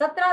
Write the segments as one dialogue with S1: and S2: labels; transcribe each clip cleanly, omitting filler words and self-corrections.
S1: 17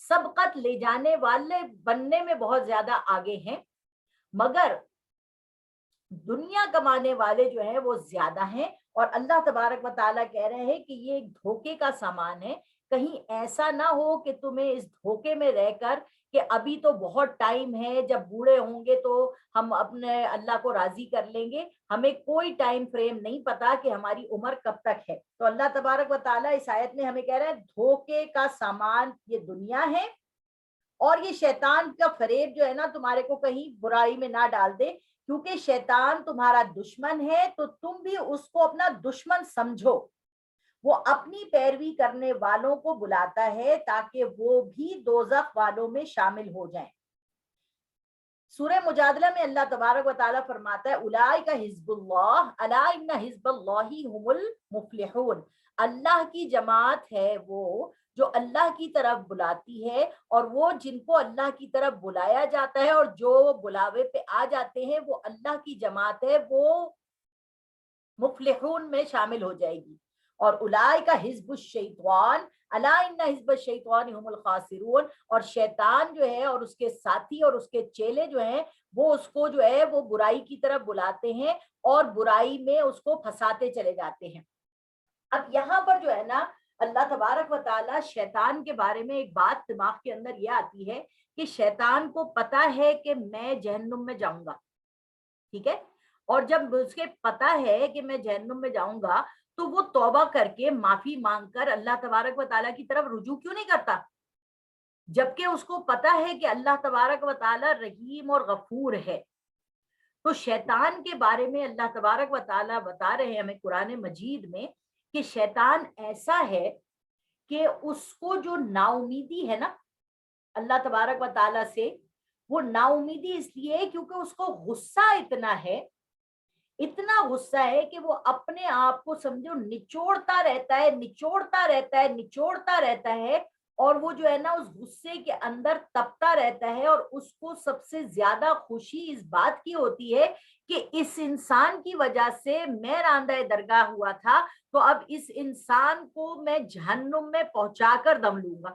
S1: سبقت لے جانے والے بننے میں بہت زیادہ آگے ہیں، مگر دنیا کمانے والے جو ہیں وہ زیادہ ہیں۔ اور اللہ تبارک و تعالیٰ کہہ رہے ہیں کہ یہ ایک دھوکے کا سامان ہے، کہیں ایسا نہ ہو کہ تمہیں اس دھوکے میں رہ کر کہ ابھی تو بہت ٹائم ہے، جب بوڑھے ہوں گے تو ہم اپنے اللہ کو راضی کر لیں گے، ہمیں کوئی ٹائم فریم نہیں پتا کہ ہماری عمر کب تک ہے۔ تو اللہ تبارک و تعالیٰ اس آیت میں ہمیں کہہ رہے ہیں دھوکے کا سامان یہ دنیا ہے، اور یہ شیطان کا فریب جو ہے نا تمہارے کو کہیں برائی میں نہ ڈال دے، کیونکہ شیطان تمہارا دشمن ہے تو تم بھی اس کو اپنا دشمن سمجھو۔ وہ اپنی پیروی کرنے والوں کو بلاتا ہے تاکہ وہ بھی دوزخ والوں میں شامل ہو جائیں۔ سورہ مجادلہ میں اللہ تبارک و تعالیٰ فرماتا ہے اولئک حزب اللہ الا ان حزب اللہ هم المفلحون، اللہ کی جماعت ہے وہ جو اللہ کی طرف بلاتی ہے، اور وہ جن کو اللہ کی طرف بلایا جاتا ہے اور جو بلاوے پہ آ جاتے ہیں وہ اللہ کی جماعت ہے، وہ مفلحون میں شامل ہو جائے گی۔ اور اولئک حزب الشیطان الا ان حزب الشیطان هم الخاسرون، اور شیطان جو ہے اور اس کے ساتھی اور اس کے چیلے جو ہیں وہ اس کو جو ہے وہ برائی کی طرف بلاتے ہیں اور برائی میں اس کو پھنساتے چلے جاتے ہیں۔ اب یہاں پر جو ہے نا اللہ تبارک و تعالیٰ شیطان کے بارے میں ایک بات دماغ کے اندر یہ آتی ہے کہ شیطان کو پتا ہے کہ میں جہنم میں جاؤں گا، ٹھیک ہے، اور جب اس کے پتا ہے کہ میں جہنم میں جاؤں گا تو وہ توبہ کر کے معافی مانگ کر اللہ تبارک و تعالیٰ کی طرف رجوع کیوں نہیں کرتا؟ جبکہ اس کو پتا ہے کہ اللہ تبارک و تعالیٰ رحیم اور غفور ہے۔ تو شیطان کے بارے میں اللہ تبارک و تعالیٰ بتا رہے ہیں ہمیں قرآن مجید میں کہ شیطان ایسا ہے کہ اس کو جو نا امیدی ہے نا اللہ تبارک و تعالیٰ سے، وہ نا امیدی اس لیے کیونکہ اس کو غصہ اتنا ہے، اتنا غصہ ہے کہ وہ اپنے آپ کو سمجھو نچوڑتا رہتا ہے، نچوڑتا رہتا ہے، نچوڑتا رہتا ہے، اور وہ جو ہے نا اس غصے کے اندر تپتا رہتا ہے، اور اس کو سب سے زیادہ خوشی اس بات کی ہوتی ہے کہ اس انسان کی وجہ سے میں راندہ درگاہ ہوا تھا، تو اب اس انسان کو میں جہنم میں پہنچا کر دم لوں گا۔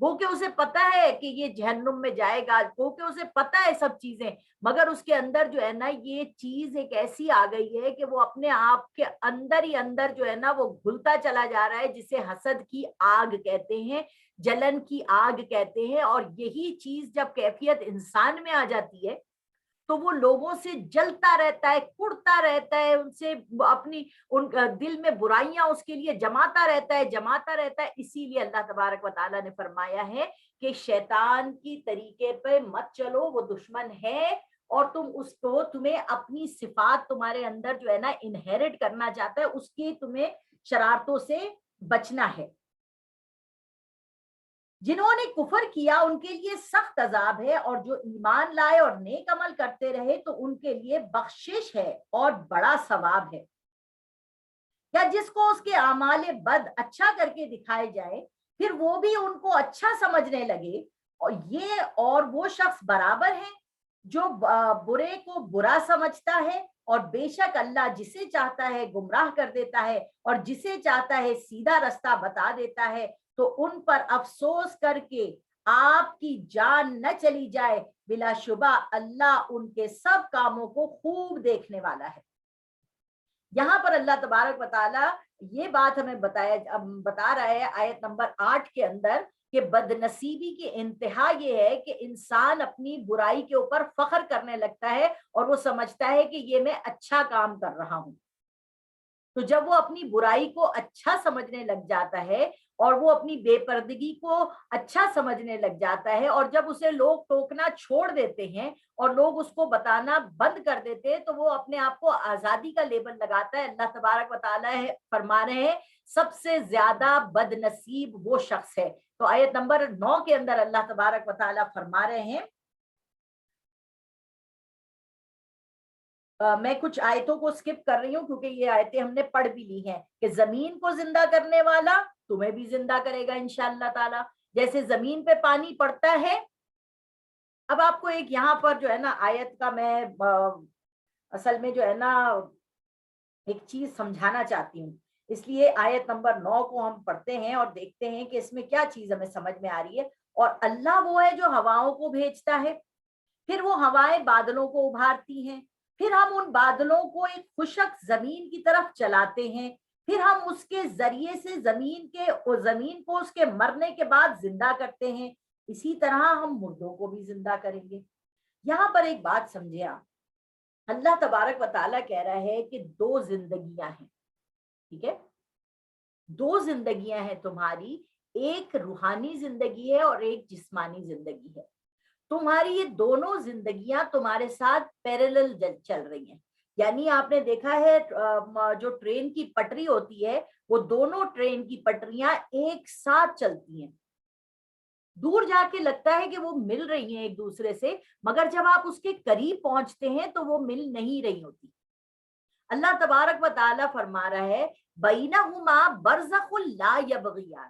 S1: وہ کہ اسے پتا ہے کہ یہ جہنم میں جائے گا، وہ کہ اسے پتا ہے سب چیزیں، مگر اس کے اندر جو ہے نا یہ چیز ایک ایسی آ گئی ہے کہ وہ اپنے آپ کے اندر ہی اندر جو ہے نا وہ گھلتا چلا جا رہا ہے، جسے حسد کی آگ کہتے ہیں، جلن کی آگ کہتے ہیں۔ اور یہی چیز جب کیفیت انسان میں آ جاتی ہے تو وہ لوگوں سے جلتا رہتا ہے، کڑتا رہتا ہے، ان سے اپنی ان دل میں برائیاں اس کے لیے جماتا رہتا ہے، جماتا رہتا ہے۔ اسی لیے اللہ تبارک و تعالیٰ نے فرمایا ہے کہ شیطان کی طریقے پہ مت چلو، وہ دشمن ہے، اور تم اس کو تمہیں اپنی صفات تمہارے اندر جو ہے نا انہیرٹ کرنا چاہتا ہے، اس کی تمہیں شرارتوں سے بچنا ہے۔ جنہوں نے کفر کیا ان کے لیے سخت عذاب ہے، اور جو ایمان لائے اور نیک عمل کرتے رہے تو ان کے لیے بخشش ہے اور بڑا ثواب ہے۔ یا جس کو اس کے اعمال بد اچھا کر کے دکھائے جائے پھر وہ بھی ان کو اچھا سمجھنے لگے، اور یہ اور وہ شخص برابر ہے جو برے کو برا سمجھتا ہے، اور بے شک اللہ جسے چاہتا ہے گمراہ کر دیتا ہے اور جسے چاہتا ہے سیدھا رستہ بتا دیتا ہے۔ تو ان پر افسوس کر کے آپ کی جان نہ چلی جائے، بلا شبہ اللہ ان کے سب کاموں کو خوب دیکھنے والا ہے۔ یہاں پر اللہ تبارک و تعالیٰ یہ بات ہمیں بتا رہا ہے آیت نمبر 8 کے اندر کہ بدنصیبی کی انتہا یہ ہے کہ انسان اپنی برائی کے اوپر فخر کرنے لگتا ہے اور وہ سمجھتا ہے کہ یہ میں اچھا کام کر رہا ہوں۔ تو جب وہ اپنی برائی کو اچھا سمجھنے لگ جاتا ہے اور وہ اپنی بے پردگی کو اچھا سمجھنے لگ جاتا ہے، اور جب اسے لوگ ٹوکنا چھوڑ دیتے ہیں اور لوگ اس کو بتانا بند کر دیتے ہیں تو وہ اپنے آپ کو آزادی کا لیبل لگاتا ہے۔ اللہ تبارک و تعالیٰ فرما رہے ہیں سب سے زیادہ بد نصیب وہ شخص ہے۔ تو آیت نمبر 9 کے اندر اللہ تبارک و تعالیٰ فرما رہے ہیں، میں کچھ آیتوں کو سکپ کر رہی ہوں کیونکہ یہ آیتیں ہم نے پڑھ بھی لی ہیں، کہ زمین کو زندہ کرنے والا تمہیں بھی زندہ کرے گا انشاءاللہ تعالی، جیسے زمین پہ پانی پڑتا ہے۔ اب آپ کو ایک یہاں پر جو ہے نا آیت کا میں اصل میں جو ہے نا ایک چیز سمجھانا چاہتی ہوں۔ اس لیے آیت نمبر 9 کو ہم پڑھتے ہیں اور دیکھتے ہیں کہ اس میں کیا چیز ہمیں سمجھ میں آ رہی ہے. اور اللہ وہ ہے جو ہواؤں کو بھیجتا ہے, پھر وہ ہوائیں بادلوں کو ابھارتی ہیں, پھر ہم ان بادلوں کو ایک خشک زمین کی طرف چلاتے ہیں, پھر ہم اس کے ذریعے سے زمین کو اس کے مرنے کے بعد زندہ کرتے ہیں. اسی طرح ہم مردوں کو بھی زندہ کریں گے. یہاں پر ایک بات سمجھے آپ, اللہ تبارک و تعالیٰ کہہ رہا ہے کہ 2 زندگیاں ہیں, ٹھیک ہے, 2 زندگیاں ہیں تمہاری, ایک روحانی زندگی ہے اور ایک جسمانی زندگی ہے. تمہاری یہ دونوں زندگیاں تمہارے ساتھ پیرالل چل رہی ہیں. یعنی آپ نے دیکھا ہے جو ٹرین کی پٹری ہوتی ہے وہ دونوں ٹرین کی پٹریاں ایک ساتھ چلتی ہیں. دور جا کے لگتا ہے کہ وہ مل رہی ہیں ایک دوسرے سے, مگر جب آپ اس کے قریب پہنچتے ہیں تو وہ مل نہیں رہی ہوتی. اللہ تبارک و تعالیٰ فرما رہا ہے بینہما برزخ لا یبغیان,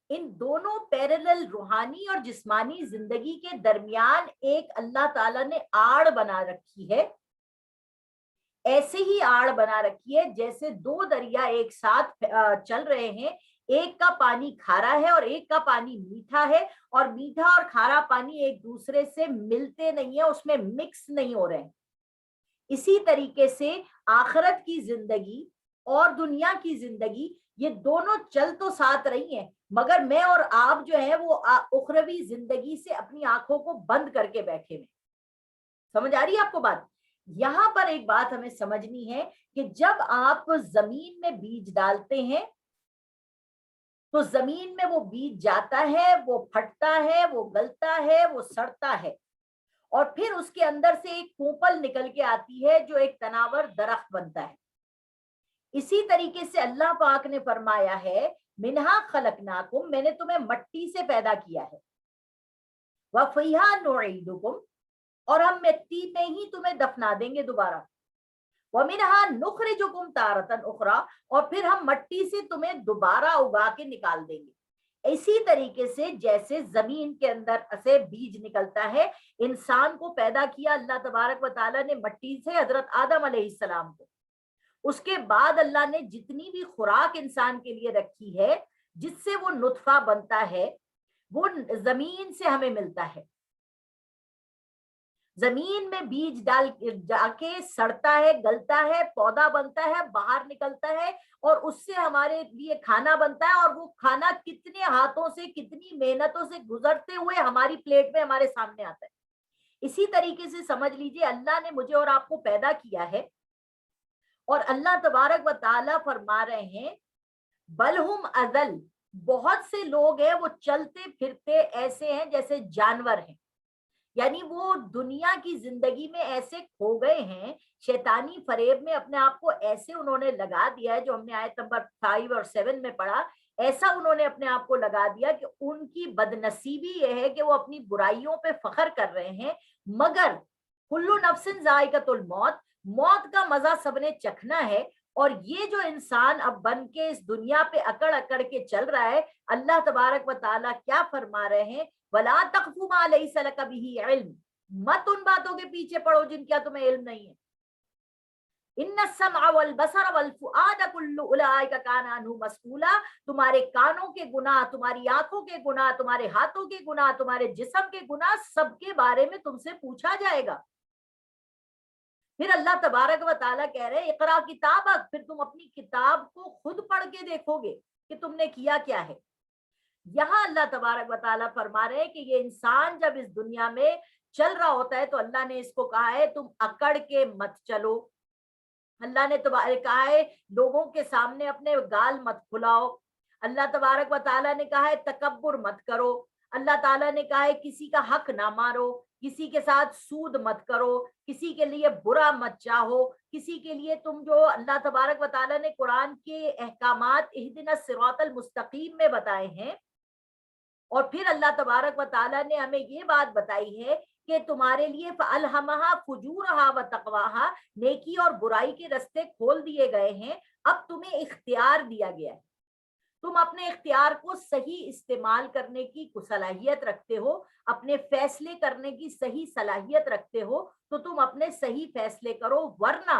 S1: ان دونوں پیرالل روحانی اور جسمانی زندگی کے درمیان ایک اللہ تعالیٰ نے آڑ بنا رکھی ہے. ایسے ہی آڑ بنا رکھی ہے جیسے 2 دریا ایک ساتھ چل رہے ہیں, ایک کا پانی کھارا ہے اور ایک کا پانی میٹھا ہے, اور میٹھا اور کھارا پانی ایک دوسرے سے ملتے نہیں ہیں, اس میں مکس نہیں ہو رہے ہیں. اسی طریقے سے آخرت کی زندگی اور دنیا کی زندگی یہ دونوں چل تو ساتھ رہی ہیں, مگر میں اور آپ جو ہیں وہ اخروی زندگی سے اپنی آنکھوں کو بند کر کے بیٹھے ہوئے. سمجھ آ رہی ہے آپ کو بات؟ یہاں پر ایک بات ہمیں سمجھنی ہے کہ جب آپ زمین میں بیج ڈالتے ہیں تو زمین میں وہ بیج جاتا ہے, وہ پھٹتا ہے, وہ گلتا ہے, وہ سڑتا ہے, اور پھر اس کے اندر سے ایک پوپل نکل کے آتی ہے جو ایک تناور درخت بنتا ہے. اسی طریقے سے اللہ پاک نے فرمایا ہے منہا خلقناکم, میں نے تمہیں مٹی سے پیدا کیا ہے, وفیہا نعیدکم, اور ہم مٹی میں ہی تمہیں دفنا دیں گے دوبارہ, ومنہا نخرجکم تارۃ اخری, اور پھر ہم مٹی سے تمہیں دوبارہ اگا کے نکال دیں گے. اسی طریقے سے جیسے زمین کے اندر سے بیج نکلتا ہے, انسان کو پیدا کیا اللہ تبارک و تعالیٰ نے مٹی سے, حضرت آدم علیہ السلام کو. اس کے بعد اللہ نے جتنی بھی خوراک انسان کے لیے رکھی ہے جس سے وہ نطفہ بنتا ہے وہ زمین سے ہمیں ملتا ہے. زمین میں بیج ڈال جا کے سڑتا ہے, گلتا ہے, پودا بنتا ہے, باہر نکلتا ہے, اور اس سے ہمارے لیے کھانا بنتا ہے, اور وہ کھانا کتنے ہاتھوں سے کتنی محنتوں سے گزرتے ہوئے ہماری پلیٹ میں ہمارے سامنے آتا ہے. اسی طریقے سے سمجھ لیجئے اللہ نے مجھے اور آپ کو پیدا کیا ہے, اور اللہ تبارک و تعالیٰ فرما رہے ہیں بلہم اذل, بہت سے لوگ ہیں وہ چلتے پھرتے ایسے ہیں جیسے جانور ہیں. یعنی وہ دنیا کی زندگی میں ایسے کھو گئے ہیں, شیطانی فریب میں اپنے آپ کو ایسے انہوں نے لگا دیا ہے, جو ہم نے آیت نمبر 5 اور 7 میں پڑھا, ایسا انہوں نے اپنے آپ کو لگا دیا کہ ان کی بدنصیبی یہ ہے کہ وہ اپنی برائیوں پہ فخر کر رہے ہیں, مگر کلو نفس ذائقۃ الموت, موت کا مزہ سب نے چکھنا ہے. اور یہ جو انسان اب بن کے اس دنیا پہ اکڑ اکڑ کے چل رہا ہے, اللہ تبارک و تعالیٰ کیا فرما رہے ہیں وَلَا تَقْفُ مَا لَيْسَ لَكَ بِهِ عِلْمٌ, مت ان باتوں کے پیچھے پڑو جن کا تمہیں علم نہیں ہے. إِنَّ السَّمْعَ وَالْبَصَرَ وَالْفُؤَادَ كُلُّ أُولَٰئِكَ كَانَ عَنْهُ مسئولا, تمہارے کانوں کے گناہ, تمہاری آنکھوں کے گناہ, تمہارے ہاتھوں کے گناہ, تمہارے جسم کے گناہ, سب کے بارے میں تم سے پوچھا جائے گا. پھر اللہ تبارک و تعالیٰ کہہ رہے اقرا کتابک, پھر تم اپنی کتاب کو خود پڑھ کے دیکھو گے کہ تم نے کیا کیا ہے. یہاں اللہ تبارک و تعالیٰ فرما رہے کہ یہ انسان جب اس دنیا میں چل رہا ہوتا ہے تو اللہ نے اس کو کہا ہے تم اکڑ کے مت چلو. اللہ نے کہا ہے لوگوں کے سامنے اپنے گال مت کھلاؤ. اللہ تبارک و تعالیٰ نے کہا ہے تکبر مت کرو. اللہ تعالیٰ نے کہا ہے کسی کا حق نہ مارو, کسی کے ساتھ سود مت کرو, کسی کے لیے برا مت چاہو, کسی کے لیے تم جو اللہ تبارک و تعالیٰ نے قرآن کے احکامات اہدنا الصراط المستقیم میں بتائے ہیں. اور پھر اللہ تبارک و تعالیٰ نے ہمیں یہ بات بتائی ہے کہ تمہارے لیے فَأَلْهَمَهَا فُجُورَهَا وَتَقْوَاهَا, نیکی اور برائی کے رستے کھول دیے گئے ہیں. اب تمہیں اختیار دیا گیا ہے, تم اپنے اختیار کو صحیح استعمال کرنے کی صلاحیت رکھتے ہو, اپنے فیصلے کرنے کی صحیح صلاحیت رکھتے ہو, تو تم اپنے صحیح فیصلے کرو, ورنہ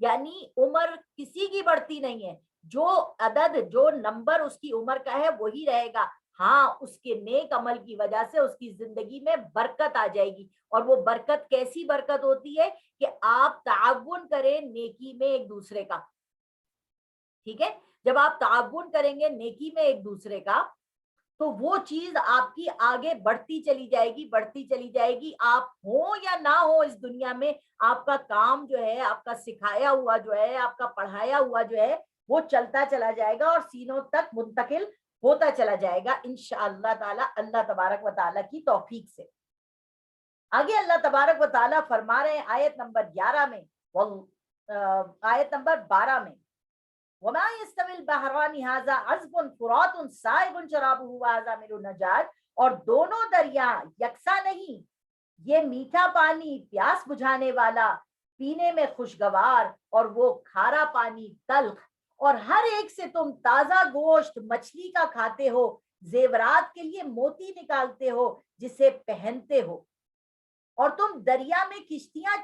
S1: یعنی عمر کسی کی بڑھتی نہیں ہے، جو عدد جو نمبر اس کی عمر کا ہے وہی رہے گا، ہاں اس کے نیک عمل کی وجہ سے اس کی زندگی میں برکت آ جائے گی. اور وہ برکت کیسی برکت ہوتی ہے کہ آپ تعاون کریں نیکی میں ایک دوسرے کا. ٹھیک ہے، جب آپ تعاون کریں گے نیکی میں ایک دوسرے کا تو وہ چیز آپ کی آگے بڑھتی چلی جائے گی، بڑھتی چلی جائے گی. آپ ہوں یا نہ ہو اس دنیا میں، آپ کا کام جو ہے، آپ کا سکھایا ہوا جو ہے، آپ کا پڑھایا ہوا جو ہے وہ چلتا چلا جائے گا اور سینوں تک منتقل ہوتا چلا جائے گا انشاءاللہ تعالی، اللہ تبارک و تعالی کی توفیق سے. آگے اللہ تبارک و تعالی فرما رہے ہیں آیت نمبر 11 میں، آیت نمبر 12 میں، وما يستوي البحران هذا عذب فرات سائغ شرابه وهذا ملح نجاج، اور دونوں دریا یکساں نہیں، یہ میٹھا پانی پیاس بجھانے والا، پینے میں خوشگوار، اور وہ کھارا پانی تلخ. اور ہر ایک سے تم تازہ گوشت مچھلی کا کھاتے ہو، زیورات کے لیے موتی نکالتے ہو جسے پہنتے ہو، اور تم دریا میں کشتیاں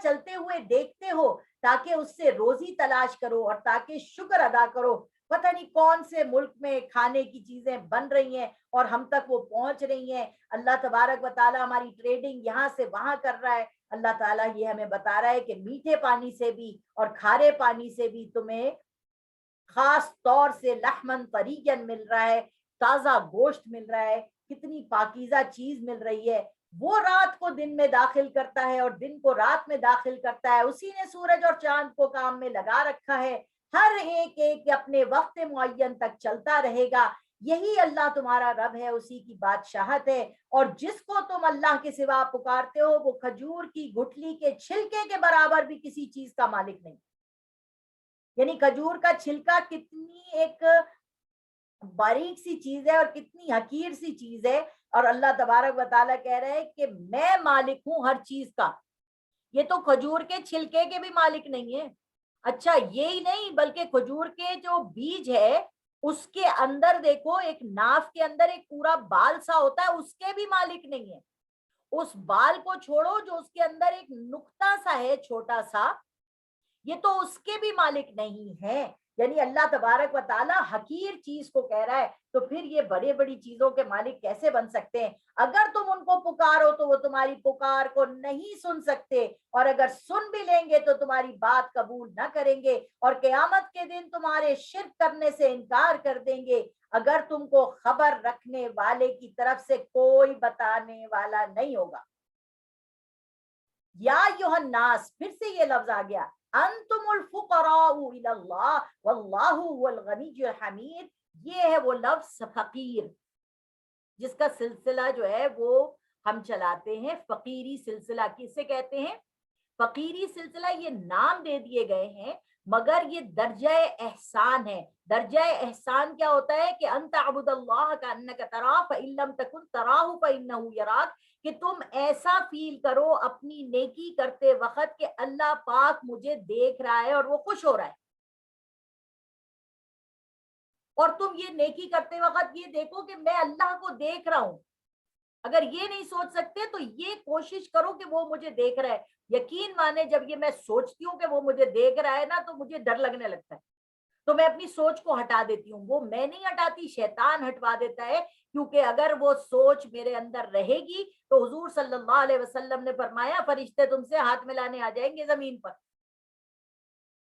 S1: چلتے ہوئے دیکھتے ہو تاکہ اس سے روزی تلاش کرو اور تاکہ شکر ادا کرو. پتہ نہیں کون سے ملک میں کھانے کی چیزیں بن رہی ہیں اور ہم تک وہ پہنچ رہی ہیں. اللہ تبارک و تعالیٰ ہماری ٹریڈنگ یہاں سے وہاں کر رہا ہے. اللہ تعالیٰ یہ ہمیں بتا رہا ہے کہ میٹھے پانی سے بھی اور کھارے پانی سے بھی تمہیں خاص طور سے لحمن طریقن مل رہا ہے، تازہ گوشت مل رہا ہے، کتنی پاکیزہ چیز مل رہی ہے. وہ رات کو دن میں داخل کرتا ہے اور دن کو رات میں داخل کرتا ہے. اسی نے سورج اور چاند کو کام میں لگا رکھا ہے. ہر ایک اپنے وقت معین تک چلتا رہے گا. یہی اللہ تمہارا رب ہے، اسی کی بادشاہت ہے. اور جس کو تم اللہ کے سوا پکارتے ہو وہ کھجور کی گٹھلی کے چھلکے کے برابر بھی کسی چیز کا مالک نہیں. یعنی کھجور کا چھلکا کتنی ایک باریک سی چیز ہے اور کتنی حقیر سی چیز ہے، اور اللہ تبارک و تعالیٰ کہہ رہے ہیں کہ میں مالک ہوں ہر چیز کا. یہ تو کھجور کے چھلکے کے بھی مالک نہیں ہے. اچھا یہی نہیں بلکہ کھجور کے جو بیج ہے اس کے اندر دیکھو، ایک ناف کے اندر ایک پورا بال سا ہوتا ہے، اس کے بھی مالک نہیں ہے. اس بال کو چھوڑو، جو اس کے اندر ایک نقطہ سا ہے چھوٹا سا، یہ تو اس کے بھی مالک نہیں ہے. یعنی اللہ تبارک و تعالیٰ حقیر چیز کو کہہ رہا ہے، تو پھر یہ بڑے بڑی چیزوں کے مالک کیسے بن سکتے ہیں؟ اگر تم ان کو پکارو تو وہ تمہاری پکار کو نہیں سن سکتے، اور اگر سن بھی لیں گے تو تمہاری بات قبول نہ کریں گے، اور قیامت کے دن تمہارے شرک کرنے سے انکار کر دیں گے اگر تم کو خبر رکھنے والے کی طرف سے کوئی بتانے والا نہیں ہوگا. یا ایھا الناس، پھر سے یہ لفظ آ گیا، انتم الفقراء الی اللہ واللہ هو الغنی الحمید. یہ ہے وہ لفظ فقیر جس کا سلسلہ جو ہے وہ ہم چلاتے ہیں. فقیری سلسلہ کسے کہتے ہیں؟ فقیری سلسلہ یہ نام دے دیے گئے ہیں، مگر یہ درجہ احسان ہے. درجہ احسان کیا ہوتا ہے کہ ان تعبد اللہ کانک تراہ فإن لم تکن تراہ فإنہ یراک، کہ تم ایسا فیل کرو اپنی نیکی کرتے وقت کہ اللہ پاک مجھے دیکھ رہا ہے اور وہ خوش ہو رہا ہے. اور تم یہ نیکی کرتے وقت یہ دیکھو کہ میں اللہ کو دیکھ رہا ہوں. اگر یہ نہیں سوچ سکتے تو یہ کوشش کرو کہ وہ مجھے دیکھ رہا ہے. یقین مانے جب یہ میں سوچتی ہوں کہ وہ مجھے دیکھ رہا ہے نا تو مجھے ڈر لگنے لگتا ہے، تو میں اپنی سوچ کو ہٹا دیتی ہوں. وہ میں نہیں ہٹاتی، شیطان ہٹوا دیتا ہے. کیونکہ اگر وہ سوچ میرے اندر رہے گی تو حضور صلی اللہ علیہ وسلم نے فرمایا فرشتے تم سے ہاتھ ملانے آ جائیں گے زمین پر.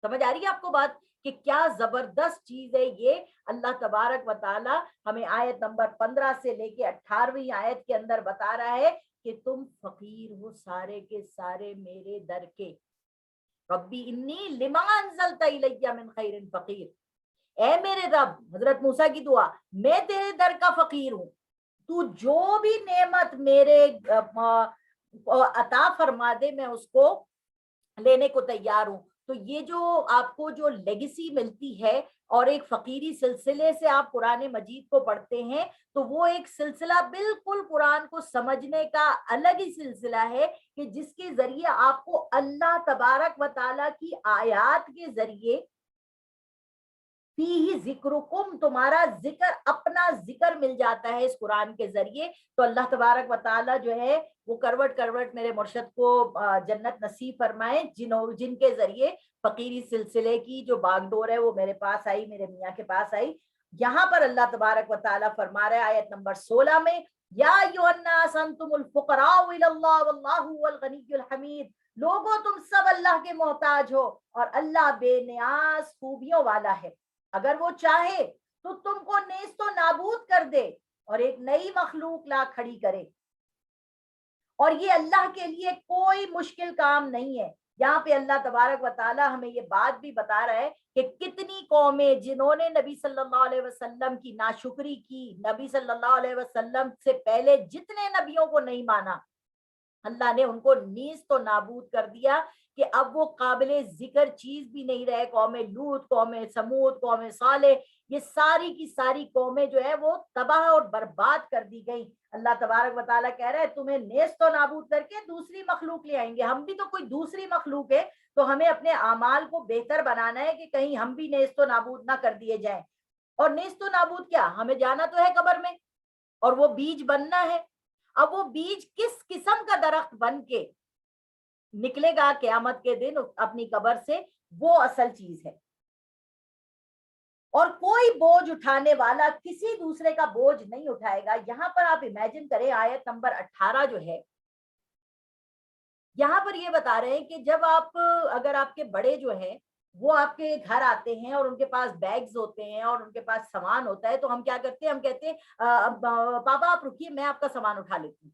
S1: سمجھ آ رہی ہے آپ کو بات کہ کیا زبردست چیز ہے یہ؟ اللہ تبارک و تعالی ہمیں آیت نمبر 15 سے لے کے 18ویں آیت کے اندر بتا رہا ہے کہ تم فقیر ہو سارے کے سارے میرے در کے. ربی انی لما انزلت الی من خیر فقیر، اے میرے رب، حضرت موسیٰ کی دعا، میں تیرے در کا فقیر ہوں، تو جو بھی نعمت میرے عطا فرما دے میں اس کو لینے کو تیار ہوں. تو یہ جو آپ کو جو لیگیسی ملتی ہے اور ایک فقیری سلسلے سے آپ قرآن مجید کو پڑھتے ہیں تو وہ ایک سلسلہ بالکل قرآن کو سمجھنے کا الگ ہی سلسلہ ہے کہ جس کے ذریعے آپ کو اللہ تبارک و تعالیٰ کی آیات کے ذریعے فیہ ذکرکم، تمہارا ذکر، اپنا ذکر مل جاتا ہے اس قرآن کے ذریعے. تو اللہ تبارک و تعالیٰ جو ہے وہ کروٹ کروٹ میرے مرشد کو جنت نصیب فرمائے، جن کے ذریعے فقیری سلسلے کی جو باغ ڈور ہے وہ میرے پاس آئی، میرے میاں کے پاس آئی. یہاں پر اللہ تبارک و تعالیٰ فرما رہے آیت نمبر 16 میں، یا ایھا الناس انتم الفقراء الی اللہ واللہ هو الغنی الحمید، لوگوں تم سب اللہ کے محتاج ہو اور اللہ بے نیاز خوبیوں والا ہے. اگر وہ چاہے تو تم کو نیست و نابود کر دے اور ایک نئی مخلوق لا کھڑی کرے، اور یہ اللہ کے لیے کوئی مشکل کام نہیں ہے. یہاں پہ اللہ تبارک و تعالی ہمیں یہ بات بھی بتا رہا ہے کہ کتنی قومیں جنہوں نے نبی صلی اللہ علیہ وسلم کی ناشکری کی، نبی صلی اللہ علیہ وسلم سے پہلے جتنے نبیوں کو نہیں مانا، اللہ نے ان کو نیست و نابود کر دیا کہ اب وہ قابل ذکر چیز بھی نہیں رہے. قوم لوط، قوم سمود، قوم صالح، یہ ساری کی ساری قومیں جو ہے وہ تباہ اور برباد کر دی گئی. اللہ تبارک و تعالیٰ کہہ رہا ہے تمہیں نیست و نابود کر کے دوسری مخلوق لے آئیں گے. ہم بھی تو کوئی دوسری مخلوق ہے، تو ہمیں اپنے اعمال کو بہتر بنانا ہے کہ کہیں ہم بھی نیست و نابود نہ کر دیے جائیں. اور نیست و نابود کیا، ہمیں جانا تو ہے قبر میں اور وہ بیج بننا ہے. اب وہ بیج کس قسم کا درخت بن کے نکلے گا قیامت کے دن اپنی قبر سے، وہ اصل چیز ہے. اور کوئی بوجھ اٹھانے والا کسی دوسرے کا بوجھ نہیں اٹھائے گا. یہاں پر آپ امیجن کریں آیت نمبر 18 جو ہے، یہاں پر یہ بتا رہے ہیں کہ جب آپ، اگر آپ کے بڑے جو ہیں وہ آپ کے گھر آتے ہیں اور ان کے پاس بیگز ہوتے ہیں اور ان کے پاس سامان ہوتا ہے، تو ہم کیا کرتے ہیں، ہم کہتے ہیں پاپا آپ رکیے میں آپ کا سامان اٹھا لیتی ہوں،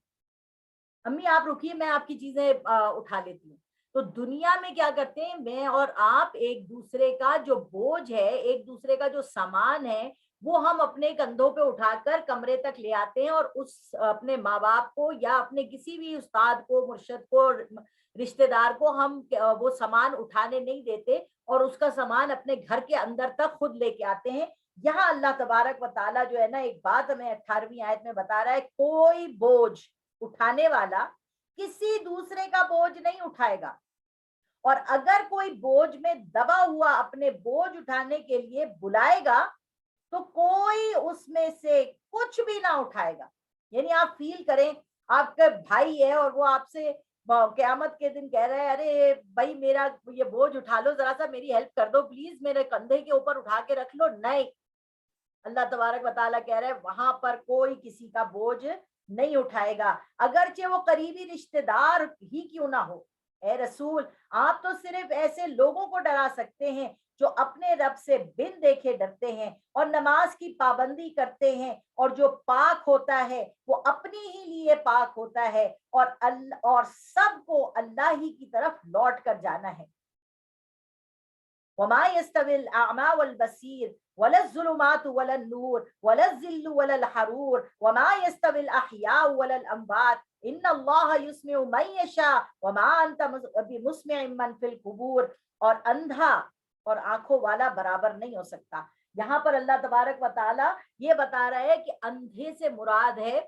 S1: امی آپ رکیے میں آپ کی چیزیں اٹھا لیتی ہوں. تو دنیا میں کیا کرتے ہیں، میں اور آپ ایک دوسرے کا جو بوجھ ہے، ایک دوسرے کا جو سامان ہے، وہ ہم اپنے کندھوں پہ اٹھا کر کمرے تک لے آتے ہیں، اور اس اپنے ماں باپ کو یا اپنے کسی بھی استاد کو، مرشد کو، رشتہ دار کو ہم وہ سامان اٹھانے نہیں دیتے اور اس کا سامان اپنے گھر کے اندر تک خود لے کے آتے ہیں. یہاں اللہ تبارک و تعالیٰ جو ہے نا ایک بات ہمیں 18ویں آیت میں بتا رہا ہے، کوئی بوجھ اٹھانے والا کسی دوسرے کا بوجھ نہیں اٹھائے گا، اور اگر کوئی بوجھ میں دبا ہوا اپنے بوجھ اٹھانے کے لیے بلائے گا تو کوئی اس میں سے کچھ بھی نہ اٹھائے گا. یعنی آپ فیل کریں آپ کا بھائی ہے اور وہ آپ سے قیامت کے دن کہہ رہا ہے ارے بھائی میرا یہ بوجھ اٹھا لو، ذرا سا میری ہیلپ کر دو پلیز، میرے کندھے کے اوپر اٹھا کے رکھ لو. نہیں، اللہ تبارک و تعالیٰ کہہ رہا ہے وہاں پر کوئی کسی کا بوجھ نہیں اٹھائے گا، اگرچہ وہ قریبی رشتہ دار ہی کیوں نہ ہو. اے رسول، آپ تو صرف ایسے لوگوں کو ڈرا سکتے ہیں جو اپنے رب سے بن دیکھے ڈرتے ہیں اور نماز کی پابندی کرتے ہیں، اور جو پاک ہوتا ہے وہ اپنی ہی لیے پاک ہوتا ہے، اور سب کو اللہ ہی کی طرف لوٹ کر جانا ہے. وما يستوي الأعمى والبصير ولا الظلمات ولا النور ولا الظل ولا الحرور وما يستوي الأحياء ولا الأموات إن الله يسمع من يشاء وما أنت بمسمع من في القبور. اور اندھا اور آنکھوں والا برابر نہیں ہو سکتا. یہاں پر اللہ تبارک و تعالی یہ بتا رہا ہے کہ اندھے سے مراد ہے،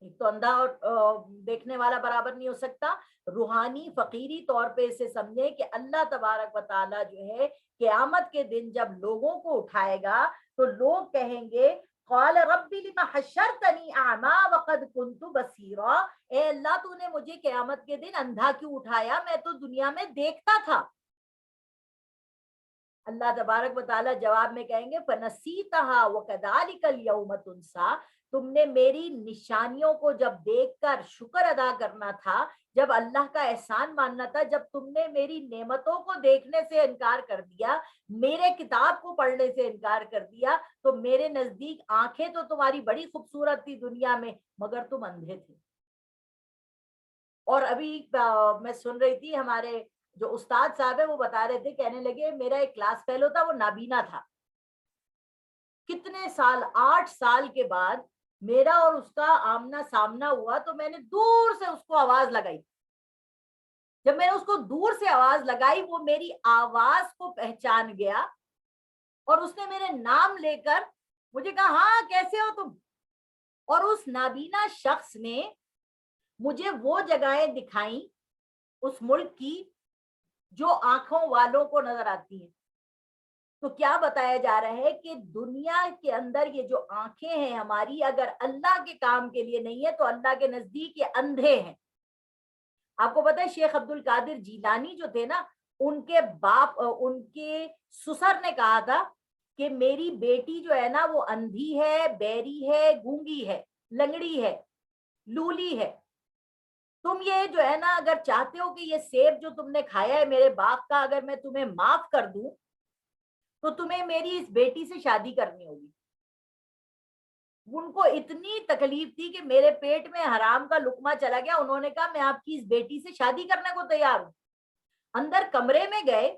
S1: ایک تو اندھا اور دیکھنے والا برابر نہیں ہو سکتا، روحانی فقیری طور پہ اسے سمجھے کہ اللہ تبارک و تعالیٰ جو ہے قیامت کے دن جب لوگوں کو اٹھائے گا تو لوگ کہیں گے قال رب لم حشرتنی اعما وقد كنت بصیرا، اے اللہ تو نے مجھے قیامت کے دن اندھا کیوں اٹھایا، میں تو دنیا میں دیکھتا تھا. اللہ تبارک و تعالیٰ جواب میں کہیں گے فَنَسِيتَهَا وَكَذَلِكَ الْيَوْمَ تُنْسَىٰ، تم نے میری نشانیوں کو جب دیکھ کر شکر ادا کرنا تھا، جب اللہ کا احسان ماننا تھا، جب تم نے میری نعمتوں کو دیکھنے سے انکار کر دیا، میرے کتاب کو پڑھنے سے انکار کر دیا، تو میرے نزدیک آنکھیں تو تمہاری بڑی خوبصورت تھی دنیا میں، مگر تم اندھے تھے. اور ابھی میں سن رہی تھی ہمارے جو استاد صاحب ہے وہ بتا رہے تھے، کہنے لگے میرا ایک کلاس فیلو تھا وہ نابینا تھا، کتنے سال 8 سال کے بعد میرا اور اس کا آمنا سامنا ہوا تو میں نے دور سے اس کو آواز لگائی. جب میں نے اس کو دور سے آواز لگائی وہ میری آواز کو پہچان گیا اور اس نے میرے نام لے کر مجھے کہا ہاں کیسے ہو تم. اور اس نابینا شخص نے مجھے وہ جگہیں دکھائیں اس ملک کی جو آنکھوں والوں کو نظر آتی ہیں. تو کیا بتایا جا رہا ہے کہ دنیا کے اندر یہ جو آنکھیں ہیں ہماری، اگر اللہ کے کام کے لیے نہیں ہے تو اللہ کے نزدیک یہ اندھے ہیں. آپ کو پتا ہے شیخ عبد القادر جیلانی جو تھے نا، ان کے باپ، ان کے سسر نے کہا تھا کہ میری بیٹی جو ہے نا وہ اندھی ہے، بیری ہے، گونگی ہے، لنگڑی ہے، لولی ہے. تم یہ جو ہے نا اگر چاہتے ہو کہ یہ سیب جو تم نے کھایا ہے میرے باغ کا اگر میں تمہیں معاف کر دوں تو تمہیں میری اس بیٹی سے شادی کرنی ہوگی. ان کو اتنی تکلیف تھی کہ میرے پیٹ میں حرام کا لقمہ چلا گیا. انہوں نے کہا میں آپ کی اس بیٹی سے شادی کرنے کو تیار ہوں. اندر کمرے میں گئے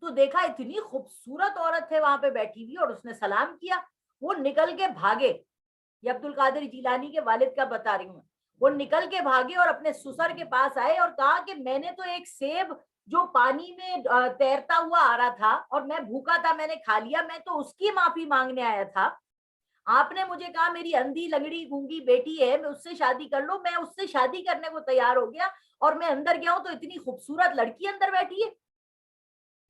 S1: تو دیکھا اتنی خوبصورت عورت ہے وہاں پہ بیٹھی ہوئی اور اس نے سلام کیا. وہ نکل کے بھاگے. یہ عبد القادر جیلانی کے والد کا بتا رہی ہوں. وہ نکل کے بھاگے اور اپنے سسر کے پاس آئے اور کہا کہ میں نے تو ایک سیب جو پانی میں تیرتا ہوا آ رہا تھا اور میں بھوکا تھا میں نے کھا لیا, میں تو اس کی معافی مانگنے آیا تھا. آپ نے مجھے کہا میری اندھی لنگڑی گونگی بیٹی ہے میں اس سے شادی کر لوں, میں اس سے شادی کرنے کو تیار ہو گیا اور میں اندر گیا ہوں تو اتنی خوبصورت لڑکی اندر بیٹھی ہے.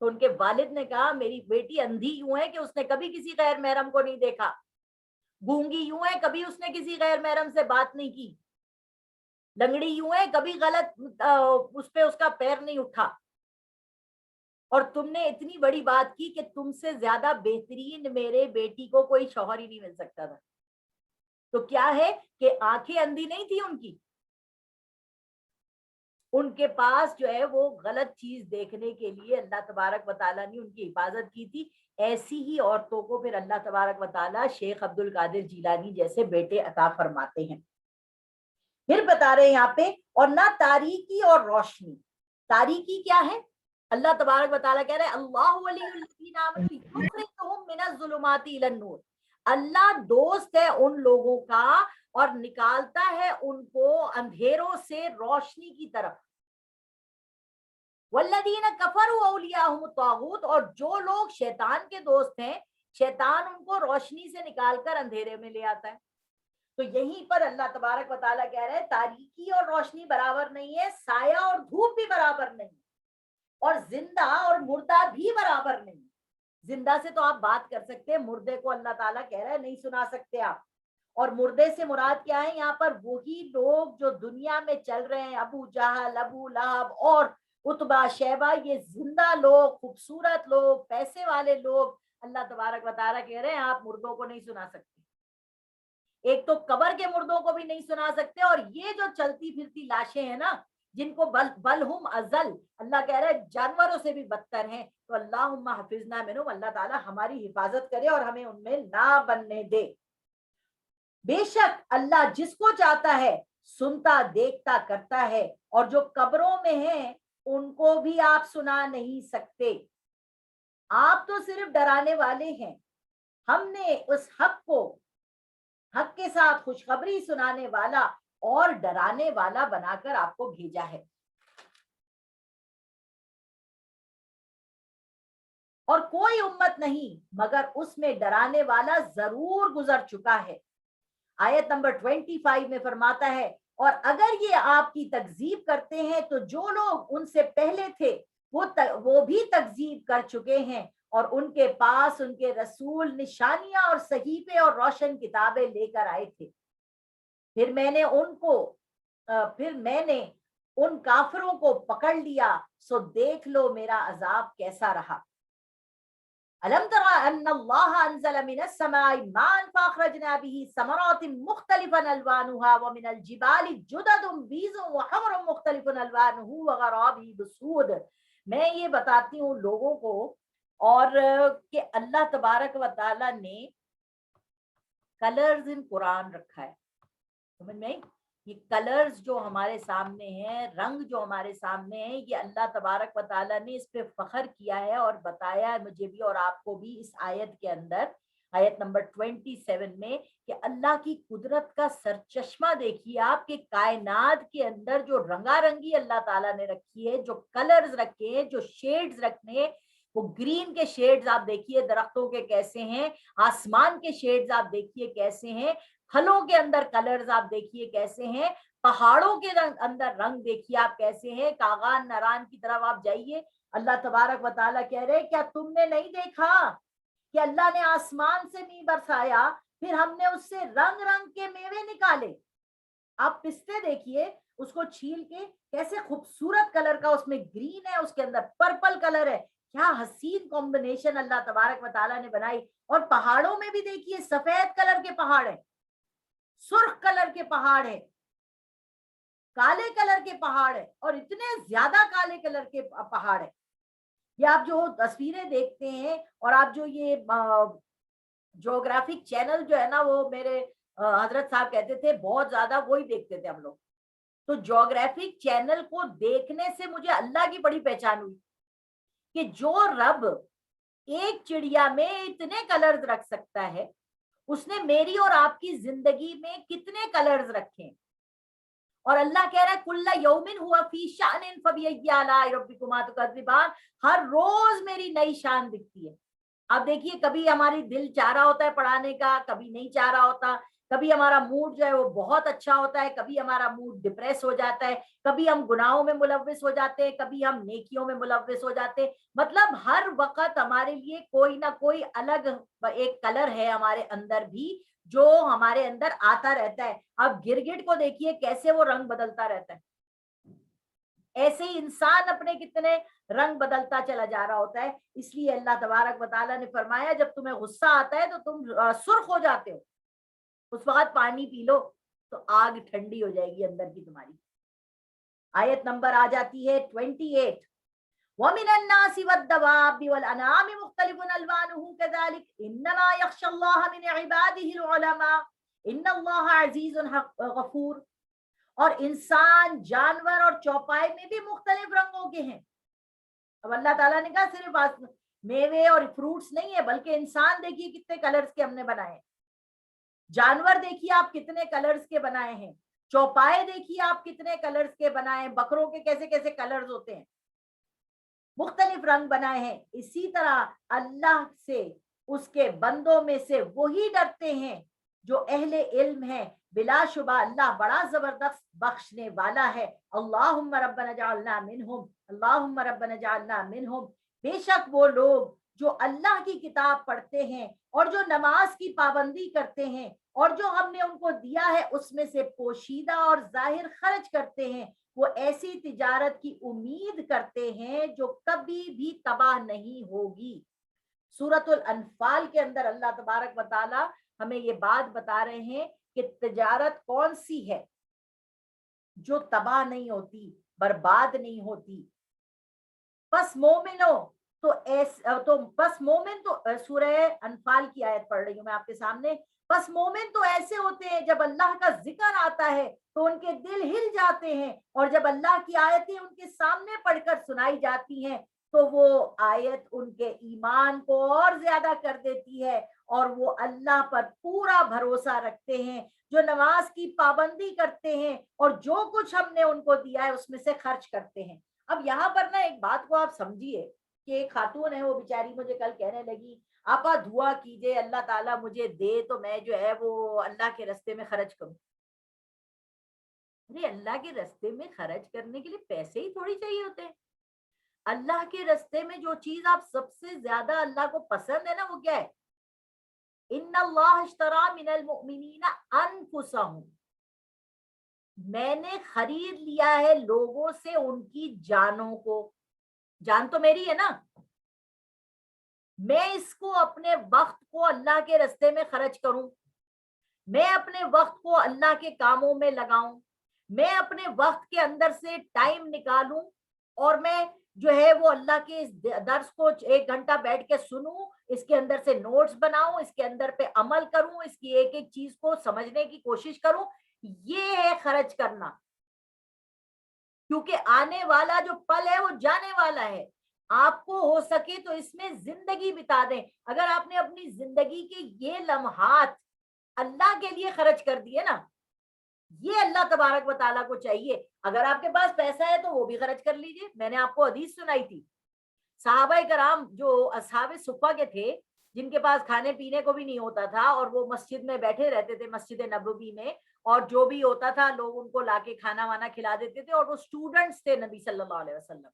S1: تو ان کے والد نے کہا میری بیٹی اندھی یوں ہے کہ اس نے کبھی کسی غیر محرم کو نہیں دیکھا, گونگی یوں ہے کبھی اس نے کسی غیر محرم سے بات نہیں کی, لنگڑی یوں ہے کبھی غلط اس پہ اس کا پیر نہیں اٹھا, اور تم نے اتنی بڑی بات کی کہ تم سے زیادہ بہترین میرے بیٹی کو کوئی شوہر ہی نہیں مل سکتا تھا. تو کیا ہے کہ آنکھیں اندھی نہیں تھی ان کی, ان کے پاس جو ہے وہ غلط چیز دیکھنے کے لیے اللہ تبارک و تعالیٰ نے ان کی حفاظت کی تھی. ایسی ہی عورتوں کو پھر اللہ تبارک و تعالیٰ شیخ عبد القادر جیلانی جیسے بیٹے عطا فرماتے ہیں. پھر بتا رہے ہیں یہاں پہ اور نہ تاریکی اور روشنی. تاریکی کیا ہے؟ اللہ تبارک و تعالیٰ کہہ رہے ہیں اللہ ولی الذین آمنوا یخرجہم من الظلمات الی النور. اللہ دوست ہے ان لوگوں کا اور نکالتا ہے ان کو اندھیروں سے روشنی کی طرف. والذین کفروا اولیاءہم الطاغوت, اور جو لوگ شیطان کے دوست ہیں شیطان ان کو روشنی سے نکال کر اندھیرے میں لے آتا ہے. تو یہیں پر اللہ تبارک و تعالیٰ کہہ رہے ہیں تاریکی اور روشنی برابر نہیں ہے, سایہ اور دھوپ بھی برابر نہیں, اور زندہ اور مردہ بھی برابر نہیں. زندہ سے تو آپ بات کر سکتے ہیں, مردے کو اللہ تعالیٰ کہہ رہے ہیں نہیں سنا سکتے آپ. اور مردے سے مراد کیا ہے یہاں پر؟ وہی لوگ جو دنیا میں چل رہے ہیں, ابو جہل, ابو لہب اور عتبہ شیبہ, یہ زندہ لوگ, خوبصورت لوگ, پیسے والے لوگ. اللہ تبارک و تعالیٰ کہہ رہے ہیں آپ مردوں کو نہیں سنا سکتے. ایک تو قبر کے مردوں کو بھی نہیں سنا سکتے, اور یہ جو چلتی پھرتی لاشیں ہیں نا جن کو بلہم ازل, اللہ کہہ رہے ہیں جانوروں سے بھی بدتر ہیں. تو اللہم حفظنا منہم, اللہ تعالیٰ ہماری حفاظت کرے اور ہمیں ان میں نہ بننے دے. بے شک اللہ جس کو چاہتا ہے سنتا دیکھتا کرتا ہے, اور جو قبروں میں ہیں ان کو بھی آپ سنا نہیں سکتے. آپ تو صرف ڈرانے والے ہیں, ہم نے اس حق کو حق کے ساتھ خوشخبری سنانے والا اور ڈرانے والا بنا کر آپ کو بھیجا ہے. اور کوئی امت نہیں مگر اس میں ڈرانے والا ضرور گزر چکا ہے. آیت نمبر 25 میں فرماتا ہے اور اگر یہ آپ کی تکذیب کرتے ہیں تو جو لوگ ان سے پہلے تھے وہ بھی تکذیب کر چکے ہیں, اور ان کے پاس ان کے رسول نشانیاں اور صحیفے اور روشن کتابیں لے کر آئے تھے. پھر میں نے ان کافروں کو پکڑ لیا, سو دیکھ لو میرا عذاب کیسا رہا. ألم تر أن الله أنزل من السماء ماء فأخرجنا به ثمرات مختلفا ألوانها ومن الجبال جدد بيض وحمر مختلف ألوانه وغرابيب سود. میں یہ بتاتی ہوں لوگوں کو اور کہ اللہ تبارک و تعالیٰ نے کلرز ان قرآن رکھا ہے. سمجھ میں یہ کلرز جو ہمارے سامنے ہیں, رنگ جو ہمارے سامنے ہیں, یہ اللہ تبارک و تعالیٰ نے اس پہ فخر کیا ہے اور بتایا ہے مجھے بھی اور آپ کو بھی اس آیت کے اندر, آیت نمبر 27 میں, کہ اللہ کی قدرت کا سرچشمہ دیکھیے آپ کہ کائنات کے اندر جو رنگا رنگی اللہ تعالیٰ نے رکھی ہے, جو کلرز رکھے ہیں, جو شیڈز رکھنے ہیں, وہ گرین کے شیڈز آپ دیکھیے درختوں کے کیسے ہیں, آسمان کے شیڈز آپ دیکھیے کیسے ہیں, پھلوں کے اندر کلرز آپ دیکھیے کیسے ہیں, پہاڑوں کے اندر رنگ دیکھیے آپ کیسے ہیں, کاغان نران کی طرف آپ جائیے. اللہ تبارک و تعالیٰ کہہ رہے کیا تم نے نہیں دیکھا کہ اللہ نے آسمان سے می برسایا, پھر ہم نے اس سے رنگ رنگ کے میوے نکالے. آپ پستے دیکھیے, اس کو چھیل کے کیسے خوبصورت کلر کا, اس میں گرین ہے, اس کے اندر پرپل کلر ہے, کیا حسین کمبینیشن اللہ تبارک و تعالیٰ نے بنائی. اور پہاڑوں میں بھی دیکھیے سفید کلر کے پہاڑ ہیں, سرخ کلر کے پہاڑ ہیں, کالے کلر کے پہاڑ ہیں, اور اتنے زیادہ کالے کلر کے پہاڑ ہیں. یہ آپ جو تصویریں دیکھتے ہیں, اور آپ جو یہ جیوگرافک چینل جو ہے نا, وہ میرے حضرت صاحب کہتے تھے بہت زیادہ وہی دیکھتے تھے ہم لوگ. تو جیوگرافک چینل کو دیکھنے سے مجھے اللہ کی بڑی پہچان ہوئی کہ جو رب ایک چڑیا میں اتنے کلرز رکھ سکتا ہے, اس نے میری اور آپ کی زندگی میں کتنے کلرز رکھے. اور اللہ کہہ رہا ہے کل یومن ہوا فی شأن فبأی آلاء ربکما تکذبان, ہر روز میری نئی شان دکھتی ہے. اب دیکھیے کبھی ہماری دل چاہ رہا ہوتا ہے پڑھانے کا, کبھی نہیں چاہ رہا ہوتا, کبھی ہمارا موڈ جو ہے وہ بہت اچھا ہوتا ہے, کبھی ہمارا موڈ ڈپریس ہو جاتا ہے, کبھی ہم گناہوں میں ملوث ہو جاتے ہیں, کبھی ہم نیکیوں میں ملوث ہو جاتے ہیں. مطلب ہر وقت ہمارے لیے کوئی نہ کوئی الگ ایک کلر ہے ہمارے اندر بھی جو ہمارے اندر آتا رہتا ہے. اب گرگٹ کو دیکھیے کیسے وہ رنگ بدلتا رہتا ہے, ایسے ہی انسان اپنے کتنے رنگ بدلتا چلا جا رہا ہوتا ہے. اس لیے اللہ تبارک و تعالیٰ نے فرمایا جب تمہیں غصہ آتا ہے تو تم سرخ ہو جاتے ہو, اس وقت پانی پی لو تو آگ ٹھنڈی ہو جائے گی اندر کی تمہاری. آیت نمبر آ جاتی ہے 28. وَمِنَ النَّاسِ وَالدَّوَابِّ وَالْأَنْعَامِ مُخْتَلِفٌ أَلْوَانُهُ كَذَلِكَ إِنَّمَا يَخْشَى اللَّهَ مِنْ عِبَادِهِ الْعُلَمَاءُ إِنَّ اللَّهَ عَزِيزٌ غَفُورٌ. اور انسان, جانور اور چوپائے میں بھی مختلف رنگوں کے ہیں. اب اللہ تعالیٰ نے کہا صرف میوے اور فروٹس نہیں ہے, بلکہ انسان دیکھیے کتنے کلرز کے ہم نے بنائے, جانور دیکھیے آپ کتنے کلرز کے بنائے ہیں, چوپائے دیکھیے آپ کتنے کلرز کے بنائے ہیں, بکروں کے کیسے کیسے کلرز ہوتے ہیں, مختلف رنگ بنائے ہیں. اسی طرح اللہ سے اس کے بندوں میں سے وہی ڈرتے ہیں جو اہل علم ہے. بلا شبہ اللہ بڑا زبردست بخشنے والا ہے. اللہم ربنا جعلنا منہم, اللہم ربنا جعلنا منہم. بے شک وہ لوگ جو اللہ کی کتاب پڑھتے ہیں اور جو نماز کی پابندی کرتے ہیں اور جو ہم نے ان کو دیا ہے اس میں سے پوشیدہ اور ظاہر خرچ کرتے ہیں, وہ ایسی تجارت کی امید کرتے ہیں جو کبھی بھی تباہ نہیں ہوگی. سورۃ الانفال کے اندر اللہ تبارک و تعالی ہمیں یہ بات بتا رہے ہیں کہ تجارت کون سی ہے جو تباہ نہیں ہوتی, برباد نہیں ہوتی. بس مومنوں بس مومن تو سورہ انفال کی آیت پڑھ رہی ہوں میں آپ کے سامنے. بس مومن تو ایسے ہوتے ہیں جب اللہ کا ذکر آتا ہے تو ان کے دل ہل جاتے ہیں, اور جب اللہ کی آیتیں ان کے سامنے پڑھ کر سنائی جاتی ہیں تو وہ آیت ان کے ایمان کو اور زیادہ کر دیتی ہے, اور وہ اللہ پر پورا بھروسہ رکھتے ہیں, جو نماز کی پابندی کرتے ہیں اور جو کچھ ہم نے ان کو دیا ہے اس میں سے خرچ کرتے ہیں. اب یہاں پر نا ایک بات کو آپ سمجھیے کہ ایک خاتون ہے, وہ بیچاری مجھے کل کہنے لگی آپا دعا کیجئے اللہ تعالیٰ مجھے دے تو میں جو ہے وہ اللہ کے رستے میں خرچ کروں. ارے اللہ کے رستے میں خرچ کرنے کے لیے پیسے ہی تھوڑی چاہیے ہوتے ہیں. اللہ کے رستے میں جو چیز آپ سب سے زیادہ اللہ کو پسند ہے نا وہ کیا ہے؟ ان اللہ اشترى من المؤمنین انفسهم, میں نے خرید لیا ہے لوگوں سے ان کی جانوں کو. جان تو میری ہے نا, میں اس کو اپنے وقت کو اللہ کے رستے میں خرچ کروں, میں اپنے وقت کو اللہ کے کاموں میں لگاؤں, میں اپنے وقت کے اندر سے ٹائم نکالوں اور میں جو ہے وہ اللہ کے اس درس کو 1 گھنٹہ بیٹھ کے سنوں, اس کے اندر سے نوٹس بناؤں, اس کے اندر پہ عمل کروں, اس کی ایک ایک چیز کو سمجھنے کی کوشش کروں. یہ ہے خرچ کرنا, کیونکہ آنے والا جو پل ہے وہ جانے والا ہے. آپ کو ہو سکے تو اس میں زندگی بتا دیں. اگر آپ نے اپنی زندگی کے یہ لمحات اللہ کے لیے خرچ کر دیے نا, یہ اللہ تبارک و تعالیٰ کو چاہیے. اگر آپ کے پاس پیسہ ہے تو وہ بھی خرچ کر لیجئے. میں نے آپ کو حدیث سنائی تھی, صحابہ کرام جو اصحاب صفہ کے تھے جن کے پاس کھانے پینے کو بھی نہیں ہوتا تھا اور وہ مسجد میں بیٹھے رہتے تھے, مسجد نبوی میں, اور جو بھی ہوتا تھا لوگ ان کو لا کے کھانا وانا کھلا دیتے تھے, اور وہ اسٹوڈنٹس تھے نبی صلی اللہ علیہ وسلم.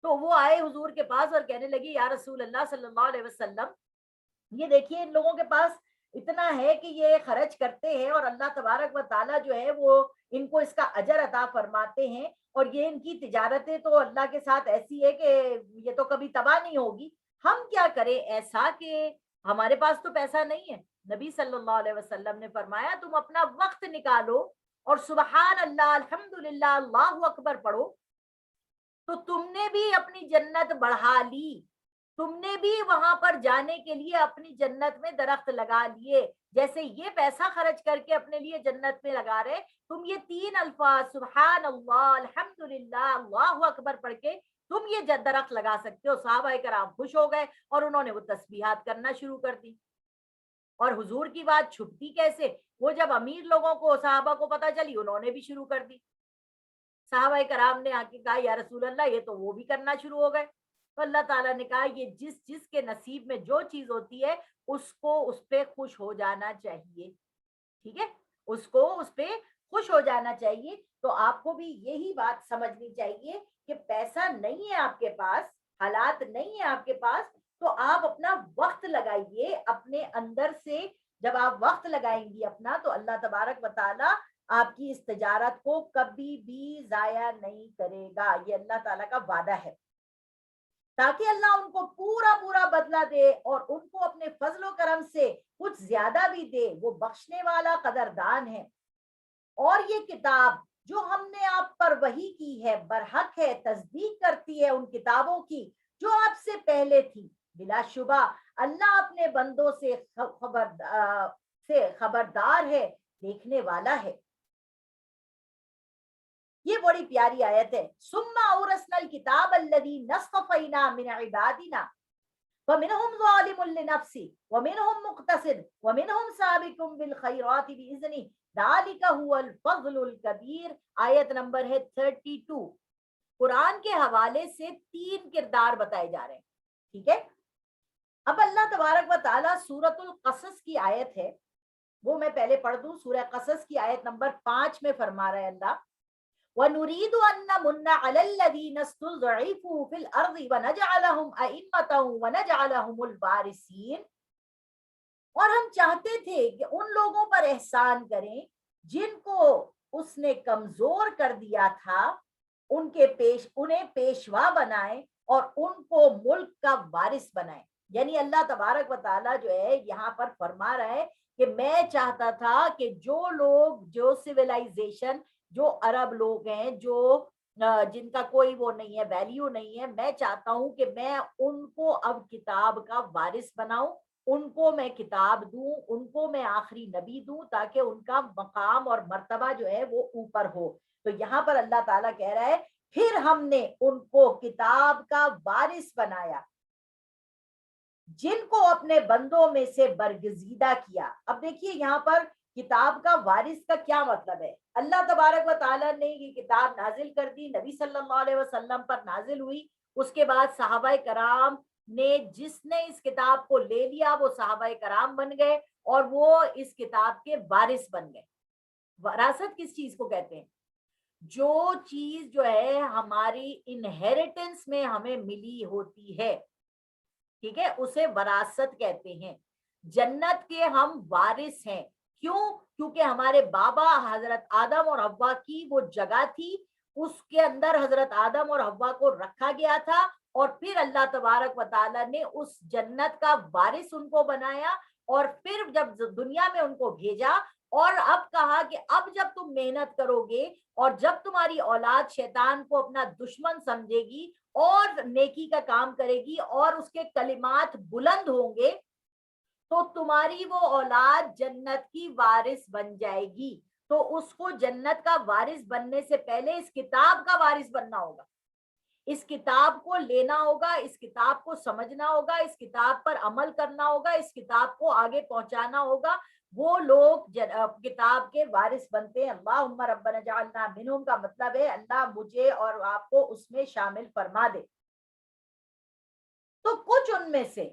S1: تو وہ آئے حضور کے پاس اور کہنے لگی یا رسول اللہ صلی اللہ علیہ وسلم یہ دیکھیے ان لوگوں کے پاس اتنا ہے کہ یہ خرچ کرتے ہیں اور اللہ تبارک و تعالیٰ جو ہے وہ ان کو اس کا اجر عطا فرماتے ہیں، اور یہ ان کی تجارتیں تو اللہ کے ساتھ ایسی ہے کہ یہ تو کبھی تباہ نہیں ہوگی، ہم کیا کریں ایسا کہ ہمارے پاس تو پیسہ نہیں ہے۔ نبی صلی اللہ علیہ وسلم نے فرمایا تم اپنا وقت نکالو اور سبحان اللہ الحمدللہ اللہ اکبر پڑھو، تو تم نے بھی اپنی جنت بڑھا لی، تم نے بھی وہاں پر جانے کے لیے اپنی جنت میں درخت لگا لیے، جیسے یہ پیسہ خرچ کر کے اپنے لیے جنت میں لگا رہے، تم یہ 3 الفاظ سبحان اللہ الحمدللہ اللہ اکبر پڑھ کے تم یہ درخت لگا سکتے ہو۔ صحابہ کرام خوش ہو گئے اور انہوں نے وہ تسبیحات کرنا شروع کر دی۔ اور حضور کی بات چھپتی کیسے، وہ جب امیر لوگوں کو صحابہ کو پتا چلی انہوں نے بھی شروع کر دی۔ صحابہ کرام نے آ کے کہا یا رسول اللہ یہ تو وہ بھی کرنا شروع ہو گئے۔ تو اللہ تعالیٰ نے کہا یہ جس کے نصیب میں جو چیز ہوتی ہے اس کو اس پہ خوش ہو جانا چاہیے، ٹھیک ہے، اس کو اس پہ خوش ہو جانا چاہیے۔ تو آپ کو بھی یہی بات سمجھنی چاہیے کہ پیسہ نہیں ہے آپ کے پاس، حالات نہیں ہے آپ کے پاس، تو آپ اپنا وقت لگائیے اپنے اندر سے۔ جب آپ وقت لگائیں گی اپنا تو اللہ تبارک و تعالیٰ آپ کی اس تجارت کو کبھی بھی ضائع نہیں کرے گا، یہ اللہ تعالیٰ کا وعدہ ہے، تاکہ اللہ ان کو پورا پورا بدلہ دے اور ان کو اپنے فضل و کرم سے کچھ زیادہ بھی دے، وہ بخشنے والا قدردان ہے۔ اور یہ کتاب جو ہم نے آپ پر وحی کی ہے برحق ہے، تصدیق کرتی ہے ان کتابوں کی جو آپ سے پہلے تھی، بلا شبہ اللہ اپنے بندوں سے خبردار ہے، دیکھنے والا ہے۔ یہ بڑی پیاری آیت ہے۔ ثم اورثنا الکتاب الذی نصطفینا من عبادنا ومنهم ظالم لنفسه ومنهم مقتصد ومنهم سابق بالخيرات بإذنه ذلك هو الفضل الكبیر، آیت نمبر ہے 32۔ قرآن کے حوالے سے 3 کردار بتائے جا رہے ہیں، ٹھیک ہے۔ اب اللہ تبارک و تعالیٰ سورۃ القصص کی آیت ہے، وہ میں پہلے پڑھ دوں۔ سورہ قصص کی آیت نمبر 5 میں فرما رہے اللہ وَنُرِيدُ أَن نَّمُنَّ عَلَى الَّذِينَ اسْتُضْعِفُوا فِي الْأَرْضِ وَنَجْعَلَهُمْ أَئِمَّةً وَنَجْعَلَهُمُ الْوَارِثِينَ، اور ہم چاہتے تھے کہ ان لوگوں پر احسان کریں جن کو اس نے کمزور کر دیا تھا، انہیں پیشوا بنائیں اور ان کو ملک کا وارث بنائیں۔ یعنی اللہ تبارک و تعالیٰ جو ہے یہاں پر فرما رہا ہے کہ میں چاہتا تھا کہ جو لوگ، جو سویلائزیشن، جو عرب لوگ ہیں، جو جن کا کوئی وہ نہیں ہے، ویلیو نہیں ہے، میں چاہتا ہوں کہ میں ان کو اب کتاب کا وارث بناؤں، ان کو میں کتاب دوں، ان کو میں آخری نبی دوں، تاکہ ان کا مقام اور مرتبہ جو ہے وہ اوپر ہو۔ تو یہاں پر اللہ تعالیٰ کہہ رہا ہے پھر ہم نے ان کو کتاب کا وارث بنایا جن کو اپنے بندوں میں سے برگزیدہ کیا۔ اب دیکھیے یہاں پر کتاب کا وارث کا کیا مطلب ہے۔ اللہ تبارک و تعالیٰ نے یہ کتاب نازل کر دی، نبی صلی اللہ علیہ وسلم پر نازل ہوئی، اس کے بعد صحابہ کرام نے جس نے اس کتاب کو لے لیا وہ صحابہ کرام بن گئے اور وہ اس کتاب کے وارث بن گئے۔ وراثت کس چیز کو کہتے ہیں؟ جو چیز جو ہے ہماری انہیریٹنس میں ہمیں ملی ہوتی ہے، ٹھیک ہے، اسے وراثت کہتے ہیں۔ جنت کے ہم وارث ہیں، کیوں؟ کیونکہ ہمارے بابا حضرت آدم اور حوا کی وہ جگہ تھی، اس کے اندر حضرت آدم اور حوا کو رکھا گیا تھا، اور پھر اللہ تبارک و تعالیٰ نے اس جنت کا وارث ان کو بنایا، اور پھر جب دنیا میں ان کو بھیجا اور اب کہا کہ اب جب تم محنت کرو گے اور جب تمہاری اولاد شیطان کو اپنا دشمن سمجھے گی اور نیکی کا کام کرے گی اور اس کے کلمات بلند ہوں گے تو تمہاری وہ اولاد جنت کی وارث بن جائے گی۔ تو اس کو جنت کا وارث بننے سے پہلے اس کتاب کا وارث بننا ہوگا، اس کتاب کو لینا ہوگا، اس کتاب کو سمجھنا ہوگا، اس کتاب پر عمل کرنا ہوگا، اس کتاب کو آگے پہنچانا ہوگا۔ وہ لوگ کتاب کے وارث بنتے ہیں۔ اللہم ربنا جعلنا منہم کا مطلب ہے اللہ مجھے اور آپ کو اس میں شامل فرما دے۔ تو کچھ ان میں سے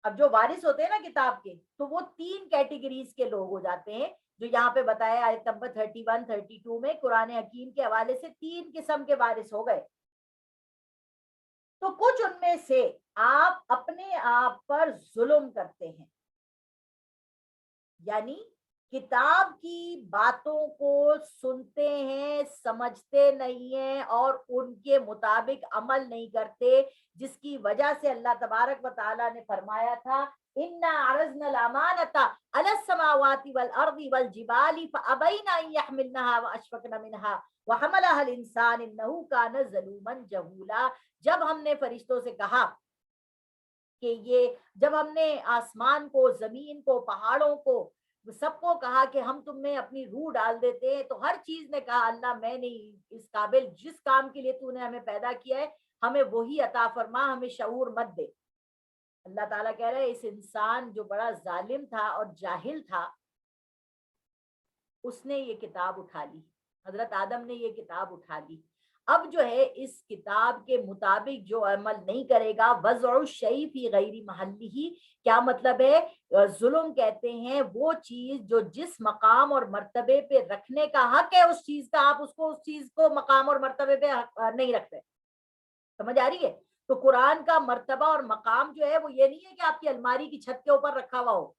S1: اب جو وارث ہوتے ہیں نا کتاب کے، تو وہ 3 کیٹیگریز کے لوگ ہو جاتے ہیں، جو یہاں پہ بتایا آیت نمبر 31 32 میں قرآن حکیم کے حوالے سے 3 قسم کے وارث ہو گئے۔ تو کچھ ان میں سے آپ اپنے آپ پر ظلم کرتے ہیں، یعنی کتاب کی باتوں کو سنتے ہیں، سمجھتے نہیں ہیں اور ان کے مطابق عمل نہیں کرتے، جس کی وجہ سے اللہ تبارک و تعالیٰ نے فرمایا تھا اِنَّا عَرَضْنَا الْأَمَانَةَ عَلَى السَّمَاوَاتِ وَالْأَرْضِ وَالْجِبَالِ فَأَبَيْنَ أَن يَحْمِلْنَهَا وَأَشْفَقْنَ مِنْهَا وَحَمَلَهَا الْإِنسَانُ إِنَّهُ كَانَ ظَلُومًا جَهُولًا، جب ہم نے فرشتوں سے کہا کہ جب ہم نے آسمان کو، زمین کو، پہاڑوں کو، سب کو کہا کہ ہم تم میں اپنی روح ڈال دیتے ہیں، تو ہر چیز نے کہا اللہ میں نہیں اس قابل، جس کام کے لیے تو نے ہمیں پیدا کیا ہے ہمیں وہی عطا فرما، ہمیں شعور مت دے۔ اللہ تعالیٰ کہہ رہے اس انسان جو بڑا ظالم تھا اور جاہل تھا، اس نے یہ کتاب اٹھا لی، حضرت آدم نے یہ کتاب اٹھا لی۔ اب جو ہے اس کتاب کے مطابق جو عمل نہیں کرے گا، وضع الشیء فی غیر محلہ، کیا مطلب ہے؟ ظلم کہتے ہیں وہ چیز جو جس مقام اور مرتبے پہ رکھنے کا حق ہے اس چیز کا، آپ اس چیز کو مقام اور مرتبے پہ نہیں رکھتے۔ سمجھ آ رہی ہے؟ تو قرآن کا مرتبہ اور مقام جو ہے وہ یہ نہیں ہے کہ آپ کی الماری کی چھت کے اوپر رکھا ہوا ہو،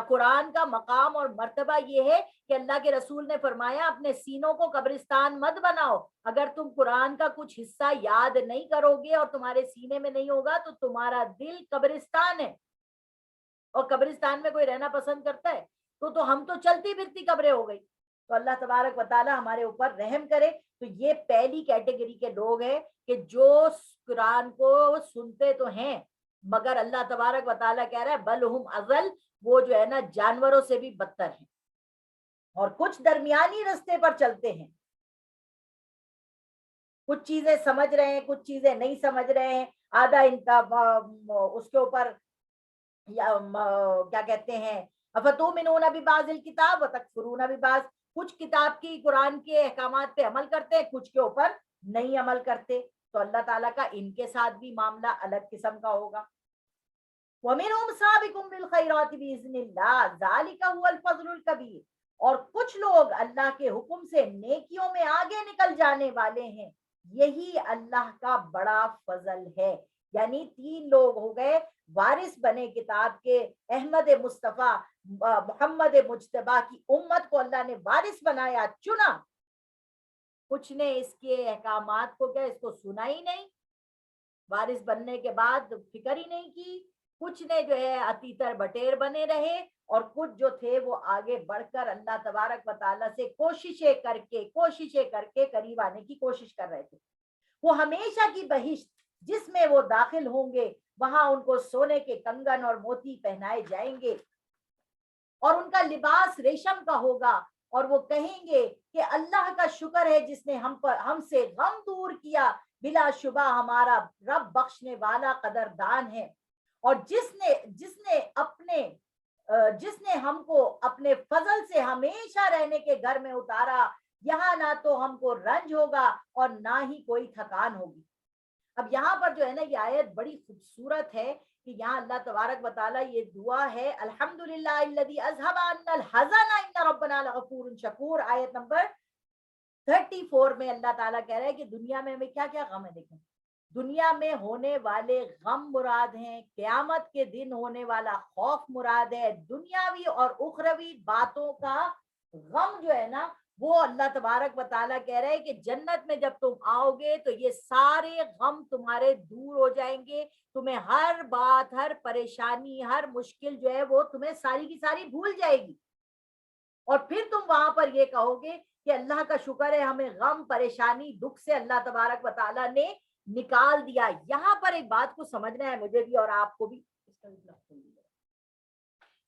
S1: قرآن کا مقام اور مرتبہ یہ ہے کہ اللہ کے رسول نے فرمایا اپنے سینوں کو قبرستان مت بناؤ، اگر تم قرآن کا کچھ حصہ یاد نہیں کرو گے اور تمہارے سینے میں نہیں ہوگا تو تمہارا دل قبرستان ہے، اور قبرستان میں کوئی رہنا پسند کرتا ہے؟ تو ہم تو چلتی پھرتی قبریں ہو گئی۔ تو اللہ تبارک و تعالی ہمارے اوپر رحم کرے۔ تو یہ پہلی کیٹیگری کے لوگ ہیں کہ جو قرآن کو سنتے تو ہیں مگر اللہ تبارک و تعالیٰ کہہ رہا ہے بل ہم اضل، وہ جو ہے نا جانوروں سے بھی بدتر ہیں، اور کچھ درمیانی رستے پر چلتے ہیں، کچھ چیزیں سمجھ رہے ہیں کچھ چیزیں نہیں سمجھ رہے ہیں، آدھا اس کے اوپر کیا کہتے ہیں افتؤمنون ببعض الکتاب وتکفرون ببعض، کچھ کتاب کی قرآن کے احکامات پہ عمل کرتے ہیں، کچھ کے اوپر نہیں عمل کرتے۔ تو اللہ تعالیٰ کا ان کے ساتھ بھی معاملہ الگ قسم کا ہوگا۔ وَمِنْهُمْ سَابِقٌ بِالْخَيْرَاتِ بِإِذْنِ اللَّهِ ذَلِكَ هُوَ الْفَضْلُ الْكَبِيرُ، اور کچھ لوگ اللہ کے حکم سے نیکیوں میں آگے نکل جانے والے ہیں، یہی اللہ کا بڑا فضل ہے۔ یعنی تین لوگ ہو گئے وارث بنے کتاب کے، احمد مصطفیٰ محمد مجتبیٰ کی امت کو اللہ نے وارث بنایا، چنا۔ کچھ نے اس کے احکامات کو کیا اس کو سنا ہی نہیں، وارث بننے کے بعد فکر ہی نہیں کی، کچھ نے جو ہے عتیتر بٹیر بنے رہے، اور کچھ جو تھے وہ آگے بڑھ کر اللہ تبارک و تعالیٰ سے کوششیں کر کے قریب آنے کی کوشش کر رہے تھے۔ وہ ہمیشہ کی بہشت جس میں وہ داخل ہوں گے، وہاں ان کو سونے کے کنگن اور موتی پہنائے جائیں گے، اور ان کا لباس ریشم کا ہوگا، اور وہ کہیں گے کہ اللہ کا شکر ہے جس نے ہم سے غم دور کیا، بلا شبہ ہمارا رب بخشنے والا قدردان ہے، اور جس نے ہم کو اپنے فضل سے ہمیشہ رہنے کے گھر میں اتارا، یہاں نہ تو ہم کو رنج ہوگا اور نہ ہی کوئی تھکان ہوگی۔ اب یہاں پر جو ہے نا یہ آیت بڑی خوبصورت ہے کہ یہاں اللہ تبارک و تعالیٰ یہ دعا ہے الحمدللہ الذی اذھب عنا الحزن ان ربنا لغفور شکور، آیت نمبر 34 میں اللہ تعالیٰ کہہ رہے ہیں کہ دنیا میں ہمیں کیا کیا غم ہے۔ دیکھیں دنیا میں ہونے والے غم مراد ہیں، قیامت کے دن ہونے والا خوف مراد ہے، دنیاوی اور اخروی باتوں کا غم جو ہے نا وہ اللہ تبارک و تعالیٰ کہہ رہے ہیں کہ جنت میں جب تم آؤ گے تو یہ سارے غم تمہارے دور ہو جائیں گے، تمہیں ہر بات، ہر پریشانی، ہر مشکل جو ہے وہ تمہیں ساری کی ساری بھول جائے گی، اور پھر تم وہاں پر یہ کہو گے کہ اللہ کا شکر ہے ہمیں غم، پریشانی، دکھ سے اللہ تبارک و تعالیٰ نے نکال دیا۔ یہاں پر ایک بات کو سمجھنا ہے مجھے بھی اور آپ کو بھی،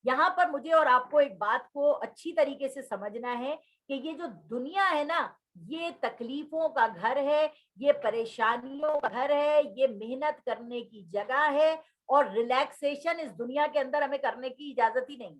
S1: یہاں پر مجھے اور آپ کو ایک بات کو اچھی طریقے سے سمجھنا ہے کہ یہ جو دنیا ہے نا یہ تکلیفوں کا گھر ہے، یہ پریشانیوں کا گھر ہے، یہ محنت کرنے کی جگہ ہے، اور ریلیکسیشن اس دنیا کے اندر ہمیں کرنے کی اجازت ہی نہیں۔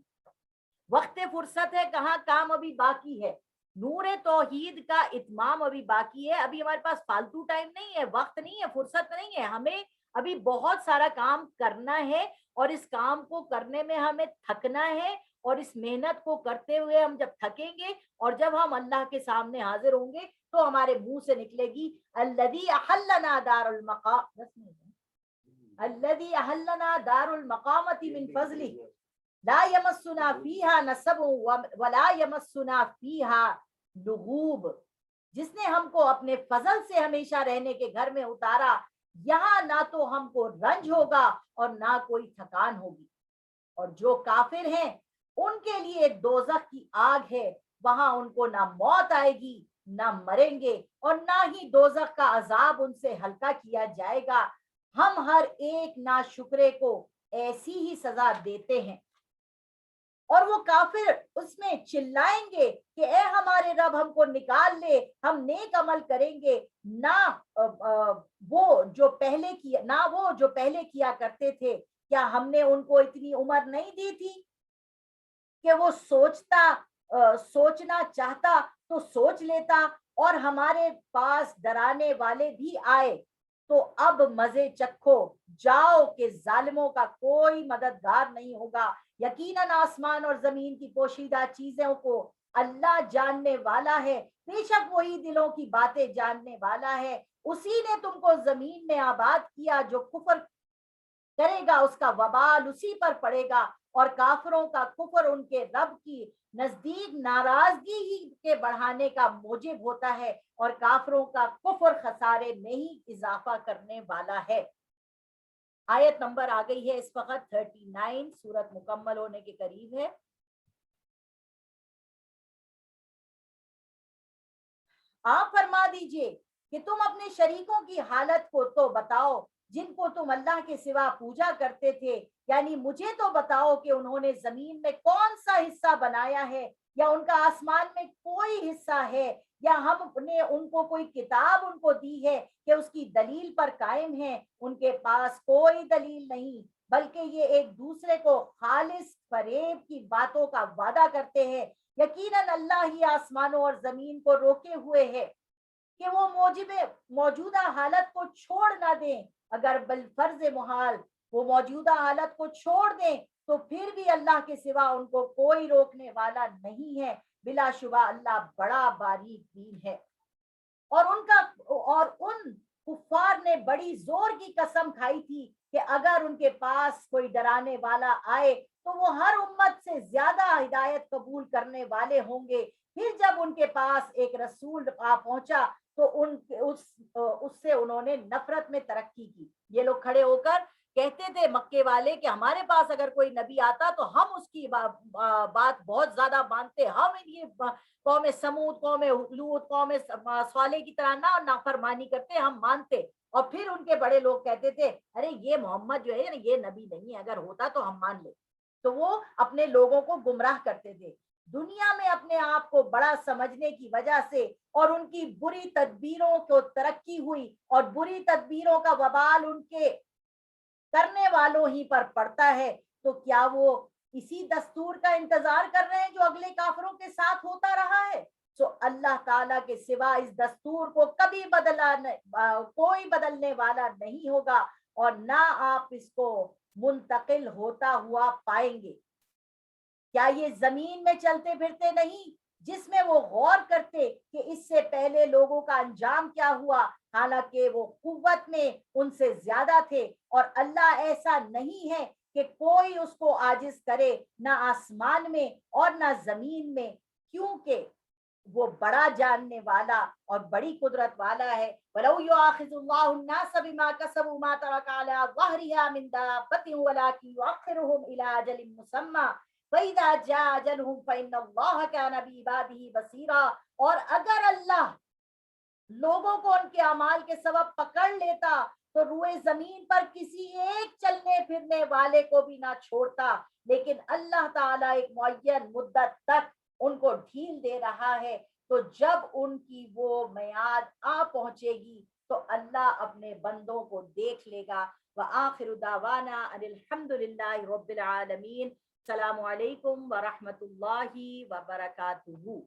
S1: وقت فرصت ہے کہاں، کام ابھی باقی ہے، نور توحید کا اتمام ابھی باقی ہے، ابھی ہمارے پاس فالتو ٹائم نہیں ہے، وقت نہیں ہے، فرصت نہیں ہے، ہمیں ابھی بہت سارا کام کرنا ہے، اور اس کام کو کرنے میں ہمیں تھکنا ہے، اور اس محنت کو کرتے ہوئے ہم جب تھکیں گے اور جب ہم اللہ کے سامنے حاضر ہوں گے تو ہمارے منہ سے نکلے گی الذی احلنا دار المقام الذی احلنا دار المقامۃ من فضلہ لا یمسنا فیہا نصب ولا یمسنا فیہا لغوب، جس نے ہم کو اپنے فضل سے ہمیشہ رہنے کے گھر میں اتارا، یہاں نہ تو ہم کو رنج ہوگا اور نہ کوئی تھکان ہوگی۔ اور جو کافر ہیں ان کے لیے دوزخ کی آگ ہے، وہاں ان کو نہ موت آئے گی نہ مریں گے اور نہ ہی دوزخ کا عذاب ان سے ہلکا کیا جائے گا۔ ہم ہر ایک ناشکرے کو ایسی ہی سزا دیتے ہیں۔ اور وہ کافر اس میں چلائیں گے کہ اے ہمارے رب ہم کو نکال لے، ہم نیک عمل کریں گے، نہ وہ جو پہلے کیا کرتے تھے، کیا ہم نے ان کو اتنی عمر نہیں دی تھی کہ وہ سوچنا چاہتا تو سوچ لیتا اور ہمارے پاس ڈرانے والے بھی آئے، تو اب مزے چکھو جاؤ کہ ظالموں کا کوئی مددگار نہیں ہوگا۔ یقیناً آسمان اور زمین کی پوشیدہ چیزوں کو اللہ جاننے والا ہے، بے شک وہی دلوں کی باتیں جاننے والا ہے۔ اسی نے تم کو زمین میں آباد کیا، جو کفر کرے گا اس کا وبال اسی پر پڑے گا، اور کافروں کا کفر ان کے رب کی نزدیک ناراضگی ہی کے بڑھانے کا موجب ہوتا ہے، اور کافروں کا کفر خسارے میں ہی اضافہ کرنے والا ہے۔ آیت نمبر آ گئی ہے اس وقت 39، سورت مکمل ہونے کے قریب ہے۔ آپ فرما دیجئے کہ تم اپنے شریکوں کی حالت کو تو بتاؤ جن کو تم اللہ کے سوا پوجا کرتے تھے، یعنی مجھے تو بتاؤ کہ انہوں نے زمین میں کون سا حصہ بنایا ہے، یا ان کا آسمان میں کوئی حصہ ہے، یا ہم نے ان کو کوئی کتاب ان کو دی ہے کہ اس کی دلیل پر قائم ہے۔ ان کے پاس کوئی دلیل نہیں، بلکہ یہ ایک دوسرے کو خالص فریب کی باتوں کا وعدہ کرتے ہیں۔ یقیناً اللہ ہی آسمانوں اور زمین کو روکے ہوئے ہے کہ وہ موجودہ حالت کو چھوڑ نہ دیں، اگر بالفرض محال وہ موجودہ حالت کو چھوڑ دیں تو پھر بھی اللہ کے سوا ان کو کوئی روکنے والا نہیں ہے۔ بلا شبہ اللہ بڑا باریک بین ہے۔ اور ان کفار نے بڑی زور کی قسم کھائی تھی کہ اگر ان کے پاس کوئی ڈرانے والا آئے تو وہ ہر امت سے زیادہ ہدایت قبول کرنے والے ہوں گے۔ پھر جب ان کے پاس ایک رسول آ پہنچا تو اس سے انہوں نے نفرت میں ترقی کی۔ یہ لوگ کھڑے ہو کر کہتے تھے مکے والے کہ ہمارے پاس اگر کوئی نبی آتا تو ہم اس کی بات بہت زیادہ مانتے، ہم یہ قوم سمود، قوم لوط، قوم صالح کی طرح نہ نافرمانی کرتے، ہم مانتے۔ اور پھر ان کے بڑے لوگ کہتے تھے ارے یہ محمد جو ہے یہ نبی نہیں ہے، اگر ہوتا تو ہم مان لے۔ تو وہ اپنے لوگوں کو گمراہ کرتے تھے۔ دنیا میں اپنے آپ کو بڑا سمجھنے کی وجہ سے اور ان کی بری تدبیروں کو ترقی ہوئی، اور بری تدبیروں کا وبال ان کے کرنے والوں ہی پر پڑتا ہے، تو کیا وہ اسی دستور کا انتظار کر رہے ہیں جو اگلے کافروں کے ساتھ ہوتا رہا ہے؟ تو اللہ تعالیٰ کے سوا اس دستور کو کبھی کوئی بدلنے والا نہیں ہوگا، اور نہ آپ اس کو منتقل ہوتا ہوا پائیں گے۔ کیا یہ زمین میں چلتے پھرتے نہیں جس میں وہ غور کرتے کہ اس سے پہلے لوگوں کا انجام کیا ہوا، حالانکہ وہ قوت میں ان سے زیادہ تھے، اور اللہ ایسا نہیں ہے کہ کوئی اس کو عاجز کرے، نہ آسمان میں اور نہ زمین میں، کیونکہ وہ بڑا جاننے والا اور بڑی قدرت والا ہے۔ وَلَوْ يُؤَاخِذُ اللَّهُ النَّاسَ بِمَا كَسَبُوا مَا تَرَكَ عَلَى ظَهْرِهَا مِن دَابَّةٍ وَلَٰكِن يُؤَخِّرُهُمْ إِلَىٰ أَجَلٍ مُّسَمًّى وَإِذَا جَاءَ أَجَلُهُمْ فَإِنَّ اللَّهَ كَانَ بِعِبَادِهِ بَصِيرًا۔ اور اگر اللہ لوگوں کو ان کے اعمال کے سبب پکڑ لیتا تو روئے زمین پر کسی ایک چلنے پھرنے والے کو بھی نہ چھوڑتا، لیکن اللہ تعالیٰ ایک معین مدت تک ان کو ڈھیل دے رہا ہے، تو جب ان کی وہ میعاد آ پہنچے گی تو اللہ اپنے بندوں کو دیکھ لے گا۔ وآخر دعوانا ان الحمد للہ رب العالمین۔ السلام علیکم ورحمۃ اللہ وبرکاتہ۔